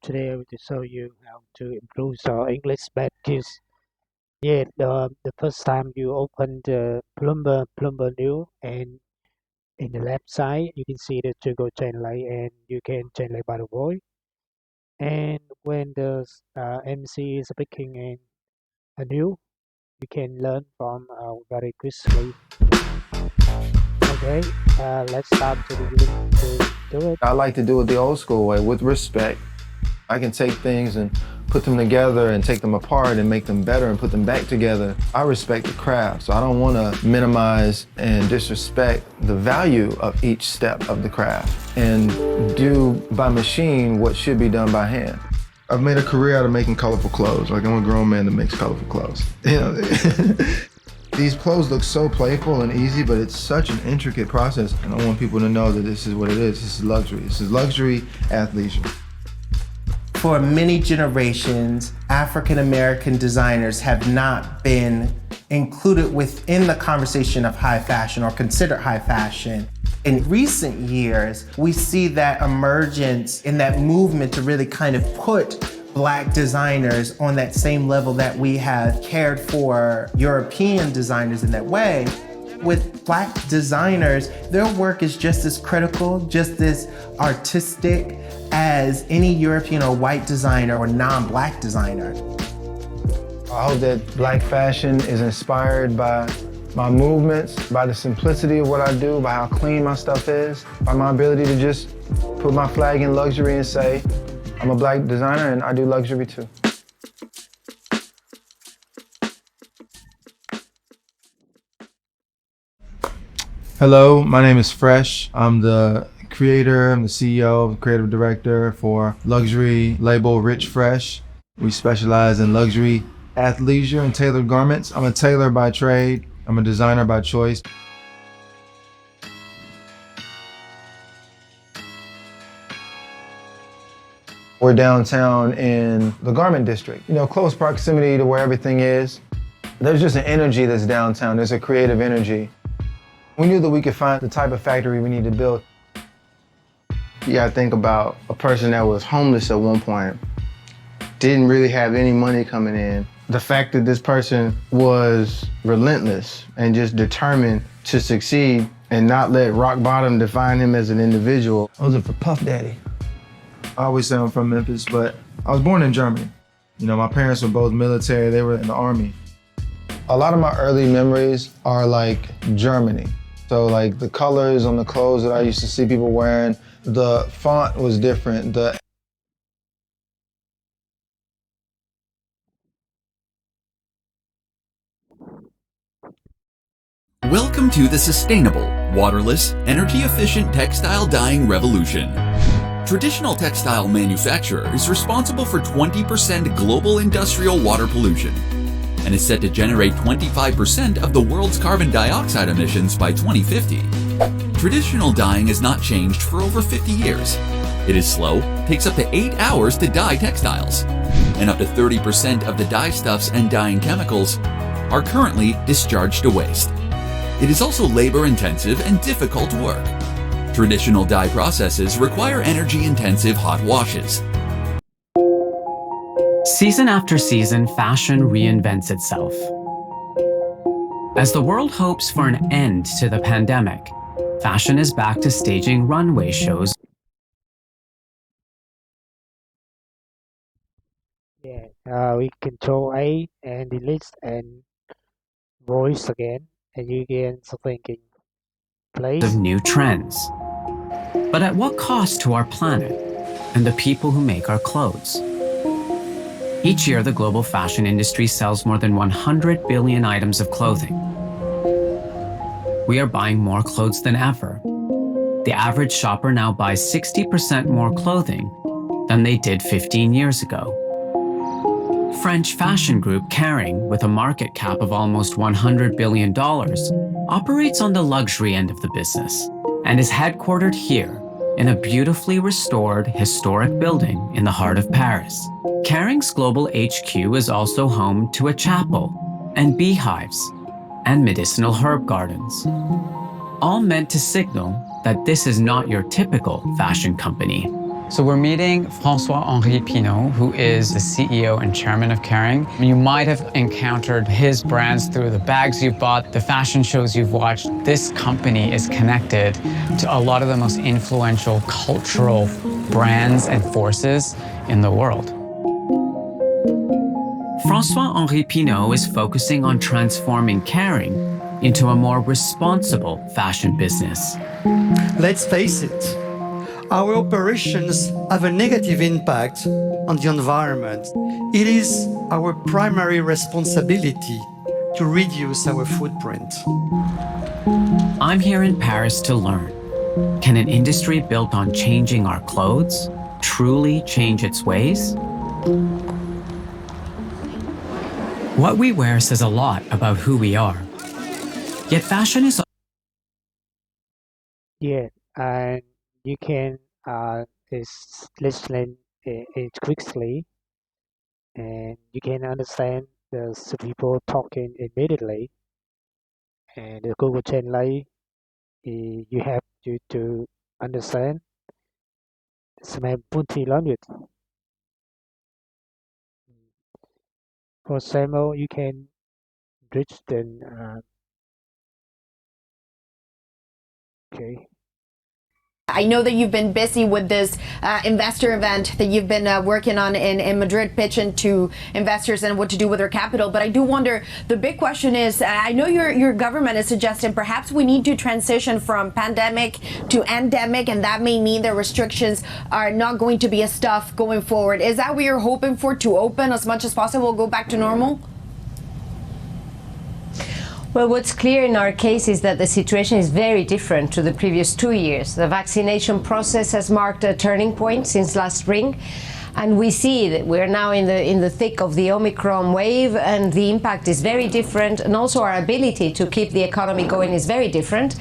Today I will show you how to improve your English bad skills. Yeah, the first time you open the Plumber new, and in the left side you can see the trigger translate, and you can translate by the voice. And when the MC is speaking in a new, you can learn from very quickly. Okay, let's start to begin to do it. I like to do it the old school way with respect. I can take things and put them together and take them apart and make them better and put them back together. I respect the craft, so I don't want to minimize and disrespect the value of each step of the craft and do by machine what should be done by hand. I've made a career out of making colorful clothes. Like, I'm a grown man that makes colorful clothes. You know, these clothes look so playful and easy, but it's such an intricate process. And I want people to know that this is what it is. This is luxury. This is luxury athleisure. For many generations, African American designers have not been included within the conversation of high fashion or considered high fashion. In recent years, we see that emergence in that movement to really kind of put Black designers on that same level that we have cared for European designers in that way. With Black designers, their work is just as critical, just as artistic as any European or white designer or non-Black designer. I hope that Black fashion is inspired by my movements, by the simplicity of what I do, by how clean my stuff is, by my ability to just put my flag in luxury and say, I'm a Black designer and I do luxury too. Hello, my name is Fresh. I'm the creator, I'm the CEO, creative director for luxury label Rich Fresh. We specialize in luxury athleisure and tailored garments. I'm a tailor by trade. I'm a designer by choice. We're downtown in the garment district, close proximity to where everything is. There's just an energy that's downtown. There's a creative energy. We knew that we could find the type of factory we need to build. You gotta think about a person that was homeless at one point, didn't really have any money coming in. The fact that this person was relentless and just determined to succeed and not let rock bottom define him as an individual. I was it for Puff Daddy. I always say I'm from Memphis, but I was born in Germany. My parents were both military, they were in the army. A lot of my early memories are like Germany. So like the colors on the clothes that I used to see people wearing, the font was different. Welcome to the sustainable, waterless, energy-efficient textile dyeing revolution. Traditional textile manufacture is responsible for 20% global industrial water pollution and is set to generate 25% of the world's carbon dioxide emissions by 2050. Traditional dyeing has not changed for over 50 years. It is slow, takes up to 8 hours to dye textiles, and up to 30% of the dyestuffs and dyeing chemicals are currently discharged to waste. It is also labor-intensive and difficult work. Traditional dye processes require energy-intensive hot washes. Season after season, fashion reinvents itself. As the world hopes for an end to the pandemic, fashion is back to staging runway shows. Yeah, we control A and delete and voice again, and you can think in place. Of new trends. But at what cost to our planet and the people who make our clothes? Each year, the global fashion industry sells more than 100 billion items of clothing. We are buying more clothes than ever. The average shopper now buys 60% more clothing than they did 15 years ago. French fashion group Kering, with a market cap of almost $100 billion, operates on the luxury end of the business and is headquartered here in a beautifully restored historic building in the heart of Paris. Kering's global HQ is also home to a chapel and beehives and medicinal herb gardens, all meant to signal that this is not your typical fashion company. So we're meeting François-Henri Pinault, who is the CEO and chairman of Kering. You might have encountered his brands through the bags you've bought, the fashion shows you've watched. This company is connected to a lot of the most influential cultural brands and forces in the world. François-Henri Pinault is focusing on transforming Kering into a more responsible fashion business. Let's face it, our operations have a negative impact on the environment. It is our primary responsibility to reduce our footprint. I'm here in Paris to learn. Can an industry built on changing our clothes truly change its ways? What we wear says a lot about who we are. Yet fashion is... Yeah, and you can is listen it quickly, and you can understand the people talking immediately. And the Google Translate, you have to understand some multi-language. For example, you can reach the okay. I know that you've been busy with this investor event that you've been working on in Madrid, pitching to investors and what to do with their capital. But I do wonder, the big question is, I know your government is suggesting perhaps we need to transition from pandemic to endemic, and that may mean the restrictions are not going to be as tough going forward. Is that what you're hoping for, to open as much as possible, go back to normal? Well, what's clear in our case is that the situation is very different to the previous 2 years. The vaccination process has marked a turning point since last spring, and we see that we're now in the thick of the Omicron wave, and the impact is very different, and also our ability to keep the economy going is very different.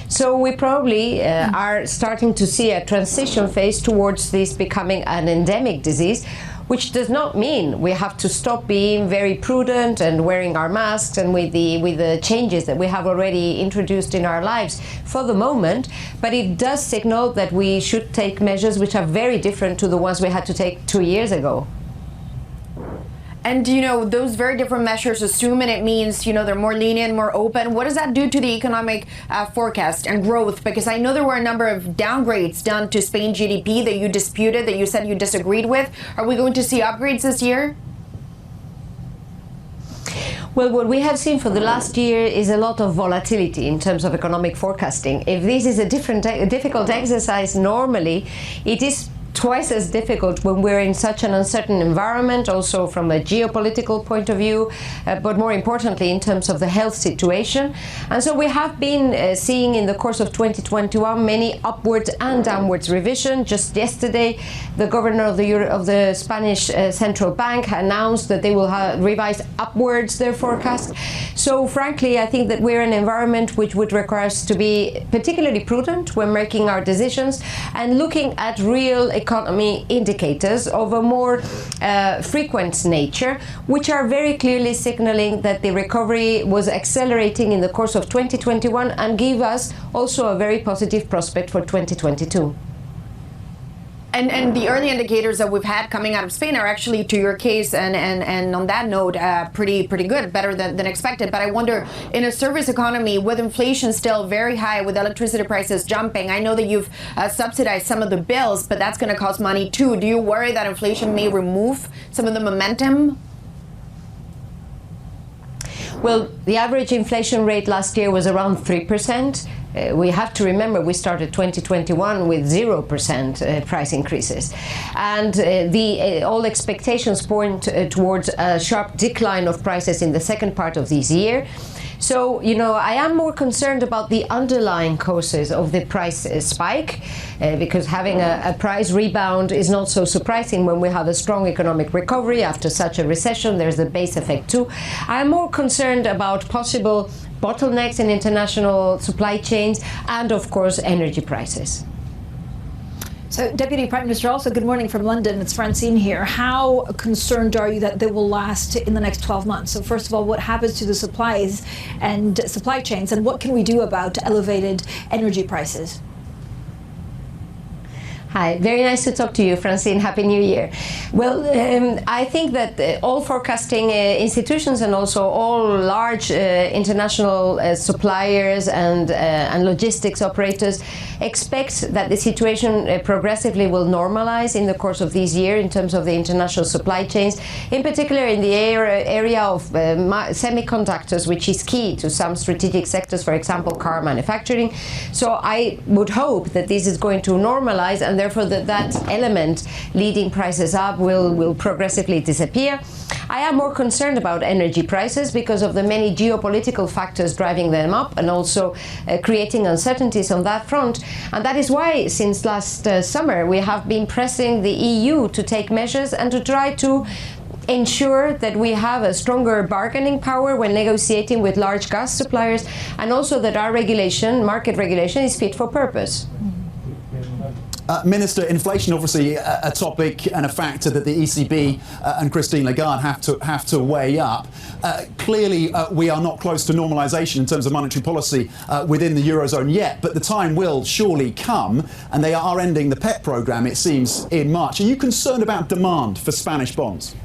So we probably are starting to see a transition phase towards this becoming an endemic disease, which does not mean we have to stop being very prudent and wearing our masks and with the changes that we have already introduced in our lives for the moment. But it does signal that we should take measures which are very different to the ones we had to take 2 years ago. And, those very different measures, assuming it means, they're more lenient, more open, what does that do to the economic forecast and growth? Because I know there were a number of downgrades done to Spain GDP that you disputed, that you said you disagreed with. Are we going to see upgrades this year? Well, what we have seen for the last year is a lot of volatility in terms of economic forecasting. If this is a difficult exercise normally, it is twice as difficult when we're in such an uncertain environment, also from a geopolitical point of view, but more importantly in terms of the health situation. And so we have been seeing in the course of 2021 many upwards and downwards revision. Just yesterday, the governor of the Spanish central bank announced that they will revise upwards their forecast. So frankly, I think that we're in an environment which would require us to be particularly prudent when making our decisions and looking at real economy indicators of a more frequent nature, which are very clearly signaling that the recovery was accelerating in the course of 2021 and give us also a very positive prospect for 2022. And the early indicators that we've had coming out of Spain are actually, to your case, and on that note, pretty good, better than expected. But I wonder, in a service economy with inflation still very high, with electricity prices jumping, I know that you've subsidized some of the bills, but that's going to cost money too. Do you worry that inflation may remove some of the momentum? Well, the average inflation rate last year was around 3%. We have to remember we started 2021 with 0% price increases. And all expectations point towards a sharp decline of prices in the second part of this year. So, I am more concerned about the underlying causes of the price spike, because having a price rebound is not so surprising when we have a strong economic recovery after such a recession. There's a base effect too. I am more concerned about possible bottlenecks in international supply chains and, of course, energy prices. So, Deputy Prime Minister, also good morning from London. It's Francine here. How concerned are you that they will last in the next 12 months? So first of all, what happens to the supplies and supply chains, and what can we do about elevated energy prices? Hi, very nice to talk to you, Francine. Happy New Year. Well, I think that all forecasting institutions and also all large international suppliers and logistics operators expect that the situation progressively will normalize in the course of this year in terms of the international supply chains, in particular in the area of semiconductors, which is key to some strategic sectors, for example, car manufacturing. So I would hope that this is going to normalize, and therefore that element leading prices up will progressively disappear. I am more concerned about energy prices because of the many geopolitical factors driving them up and also creating uncertainties on that front. And that is why, since last summer, we have been pressing the EU to take measures and to try to ensure that we have a stronger bargaining power when negotiating with large gas suppliers, and also that our regulation, market regulation, is fit for purpose. Minister, inflation obviously a topic and a factor that the ECB and Christine Lagarde have to weigh up. Clearly, we are not close to normalisation in terms of monetary policy within the Eurozone yet, but the time will surely come, and they are ending the PEP programme, it seems, in March. Are you concerned about demand for Spanish bonds?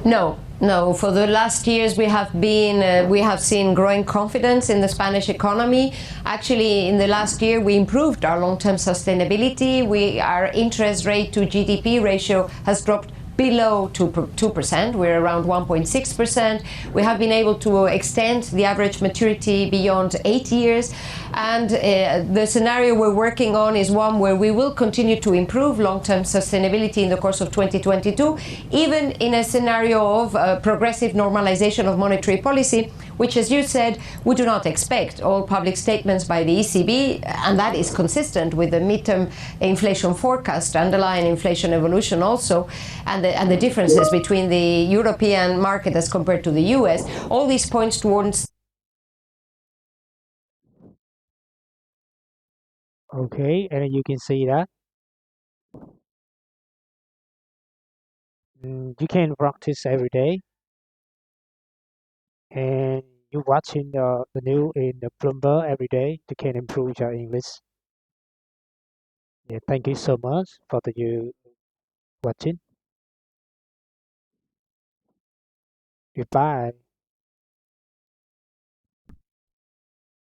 No. No, for the last years we have seen growing confidence in the Spanish economy. Actually, in the last year we improved our long-term sustainability. Our interest rate to GDP ratio has dropped below 2%. We're around 1.6%. We have been able to extend the average maturity beyond 8 years. And the scenario we're working on is one where we will continue to improve long-term sustainability in the course of 2022, even in a scenario of progressive normalization of monetary policy, which, as you said, we do not expect. All public statements by the ECB, and that is consistent with the midterm inflation forecast, underlying inflation evolution also, and the differences between the European market as compared to the US, all these points towards. Okay, and you can see that you can practice every day, and you watching the new in the Bloomberg every day to can improve your English. Yeah, thank you so much for the you watching. Goodbye.